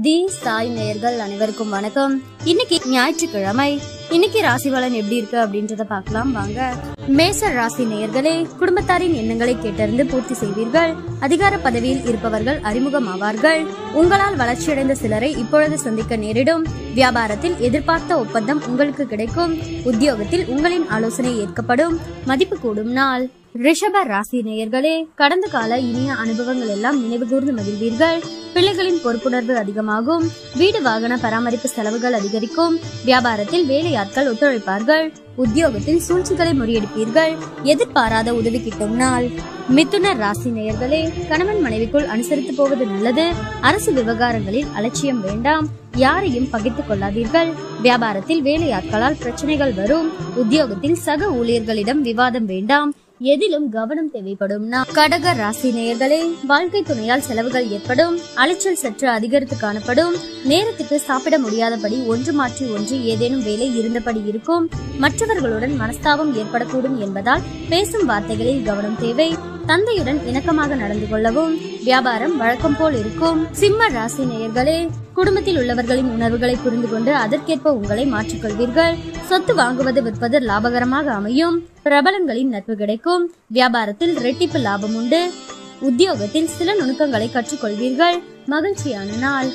தி சாய் நேயர்கள் அனைவருக்கும் வணக்கம். இன்னைக்கு ஞாயிற்றுக்கிழமை. இன்னைக்கு ராசி பலன் எப்படி இருக்கு அப்படின்றத பார்க்கலாம் வாங்க. மேச ராசி நேயர்களே, குடும்பத்தாரின் எண்ணங்களை கேட்டறிந்து பூர்த்தி செய்வீர்கள். அதிகார பதவியில் இருப்பவர்கள் அறிமுகமாவார்கள். உங்களால் வளர்ச்சியடைந்த சிலரை இப்பொழுது சந்திக்க நேரிடும். வியாபாரத்தில் எதிர்பார்த்த ஒப்பந்தம் உங்களுக்கு கிடைக்கும். உத்தியோகத்தில் உங்களின் ஆலோசனை ஏற்கப்படும். மதிப்பு கூடும் நாள். ரிஷப ராசி நேயர்களே, கடந்த கால இனிய அனுபவங்கள் எல்லாம் நினைவு கூர்ந்து மகிழ்வீர்கள். பிள்ளைகளின் பொறுப்புணர்வு அதிகமாகும். வீடு வாகன பராமரிப்பு செலவுகள் அதிகரிக்கும். வியாபாரத்தில் வேலையாட்கள் ஒத்துழைப்பார்கள். உத்தியோகத்தில் சூழ்ச்சிகளை முறியடிப்பீர்கள். எதிர்பாராத உதவி கிட்டும் நாள். மிதுன ராசி நேயர்களே, கணவன் மனைவிக்குள் அனுசரித்து போவது நல்லது. அரசு விவகாரங்களில் அலட்சியம் வேண்டாம். யாரையும் பகிர்ந்து கொள்ளாதீர்கள். வியாபாரத்தில் வேலையாட்களால் பிரச்சனைகள் வரும். உத்தியோகத்தில் சக ஊழியர்களிடம் விவாதம் வேண்டாம். எதிலும் கவனம் தேவைப்படும். கடக ராசி நேயர்களே, வாழ்க்கை துணையால் செலவுகள் ஏற்படும். அலைச்சல் சற்று அதிகரித்து காணப்படும். நேரத்துக்கு சாப்பிட முடியாதபடி ஒன்று மாற்றி ஒன்று ஏதேனும் வேலை இருந்தபடி இருக்கும். மற்றவர்களுடன் மனஸ்தாபம் ஏற்படக்கூடும் என்பதால் பேசும் வார்த்தைகளில் கவனம் தேவை. தந்தையுடன் இணக்கமாக நடந்து கொள்ளவும். வியாபாரம் வழக்கம் போல் இருக்கும். சிம்ம ராசி நேயர்களே, குடும்பத்தில் உள்ளவர்களின் உணர்வுகளை புரிந்து கொண்டு அதற்கேற்ப உங்களை மாற்றிக்கொள்வீர்கள். சொத்து வாங்குவது விற்பது லாபகரமாக அமையும். பிரபலங்களின் நட்பு கிடைக்கும். வியாபாரத்தில் இரட்டிப்பு லாபம் உண்டு. உத்தியோகத்தில் சில நுணுக்கங்களை கற்றுக்கொள்வீர்கள். மகிழ்ச்சியான நாள்.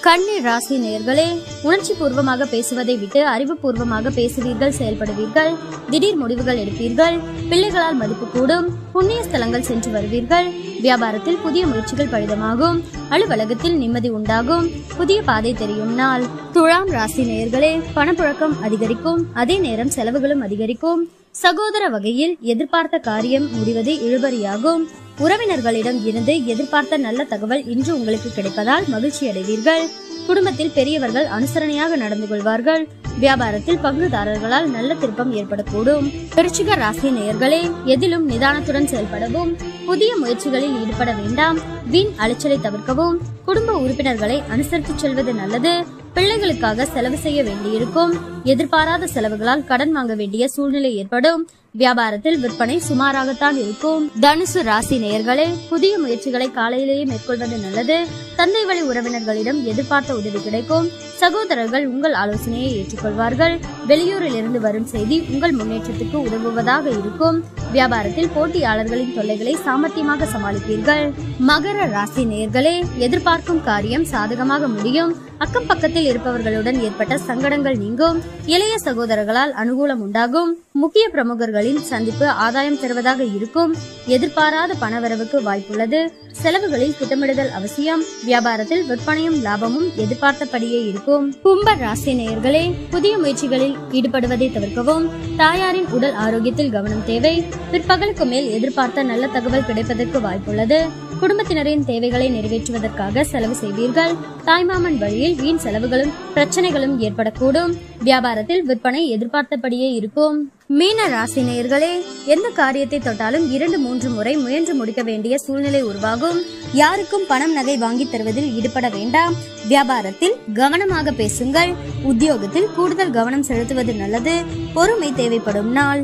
கன்னி ராசி நேயர்களே, உணர்ச்சி பூர்வமாக பேசுவதை விட்டு அறிவுபூர்வமாக பேசுவீர்கள், செயல்படுவீர்கள். திடீர் முடிவுகள் எடுப்பீர்கள். பிள்ளைகளால் மதிப்பு கூடும். புண்ணிய ஸ்தலங்கள் சென்று வருவீர்கள். வியாபாரத்தில் புதிய முயற்சிகள் பலிதமாகும். அலுவலகத்தில் நிம்மதி உண்டாகும். புதிய பாதை தெரியும் நாள். துலாம் ராசி நேயர்களே, பணப்புழக்கம் அதிகரிக்கும். அதே நேரம் செலவுகளும் அதிகரிக்கும். சகோதர வகையில் எதிர்பார்த்த காரியம் முடிவது இழுபறியாகும். உறவினர்களிடம் இருந்து எதிர்பார்த்த நல்ல தகவல் இன்று உங்களுக்கு கிடைப்பதால் மகிழ்ச்சி அடைவீர்கள். குடும்பத்தில் பெரியவர்கள் அனுசரணையாக நடந்து கொள்வார்கள். வியாபாரத்தில் பங்குதாரர்களால் நல்ல திருப்பம் ஏற்படக்கூடும். விருச்சிக ராசி நேயர்களே, எதிலும் நிதானத்துடன் செயல்படவும். புதிய முயற்சிகளில் ஈடுபட வேண்டாம். வீண் அலைச்சலை தவிர்க்கவும். குடும்ப உறுப்பினர்களை அனுசரித்து செல்வது நல்லது. பிள்ளைகளுக்காக செலவு செய்ய வேண்டியிருக்கும். எதிர்பாராத செலவுகளால் கடன் வாங்க வேண்டிய சூழ்நிலை ஏற்படும். வியாபாரத்தில் விற்பனை சுமாராகத்தான் இருக்கும். தனுசு ராசி நேயர்களே, புதிய முயற்சிகளை காலையிலேயே மேற்கொள்வது நல்லது. தந்தை வழி உறவினர்களிடம் எதிர்பார்த்த உதவி கிடைக்கும். சகோதரர்கள் உங்கள் ஆலோசனையை ஏற்றுக்கொள்வார்கள். வெளியூரில் இருந்து வரும் செய்தி உங்கள் முன்னேற்றத்துக்கு உதவுவதாக இருக்கும். வியாபாரத்தில் போட்டியாளர்களின் தொல்லைகளை சாமர்த்தியமாக சமாளிப்பீர்கள். மகர ராசி நேயர்களே, எதிர்பார்க்கும் காரியம் சாதகமாக முடியும். அக்கம் பக்கத்தில் இருப்பவர்களுடன் ஏற்பட்ட சங்கடங்கள் நீங்கும். இளைய சகோதரர்களால் அனுகூலம் உண்டாகும். முக்கிய பிரமுகர்களின் சந்திப்பு ஆதாயம் தருவதாக இருக்கும். எதிர்பாராத பணவரவுக்கு வாய்ப்புள்ளது. செலவுகளில் திட்டமிடுதல் அவசியம். வியாபாரத்தில் விற்பனையும் லாபமும் எதிர்பார்த்தபடியே இருக்கும். கும்ப ராசி நேயர்களே, புதிய முயற்சிகளில் ஈடுபடுவதை தவிர்க்கவும். தாயாரின் உடல் ஆரோக்கியத்தில் கவனம் தேவை. பிற்பகலுக்கு மேல் எதிர்பார்த்த நல்ல தகவல் கிடைப்பதற்கு வாய்ப்புள்ளது. குடும்பத்தினரின் தேவைகளை நிறைவேற்றுவதற்காக செலவு செய்வீர்கள். தாய்மாமன் வழியில் வீண் செலவுகளும் பிரச்சனைகளும் ஏற்படக்கூடும். வியாபாரத்தில் விற்பனை எதிர்பார்த்தபடியே இருக்கும். மீன ராசி நேயர்களே, எந்த காரியத்தை தொட்டாலும் 2-3 முறை முயன்று முடிக்க வேண்டிய சூழ்நிலை உருவாகும். யாருக்கும் பணம் நகை வாங்கி தருவதில் ஈடுபட வேண்டாம். வியாபாரத்தில் கவனமாக பேசுங்கள். உத்தியோகத்தில் கூடுதல் கவனம் செலுத்துவது நல்லது. பொறுமை தேவைப்படும் நாள்.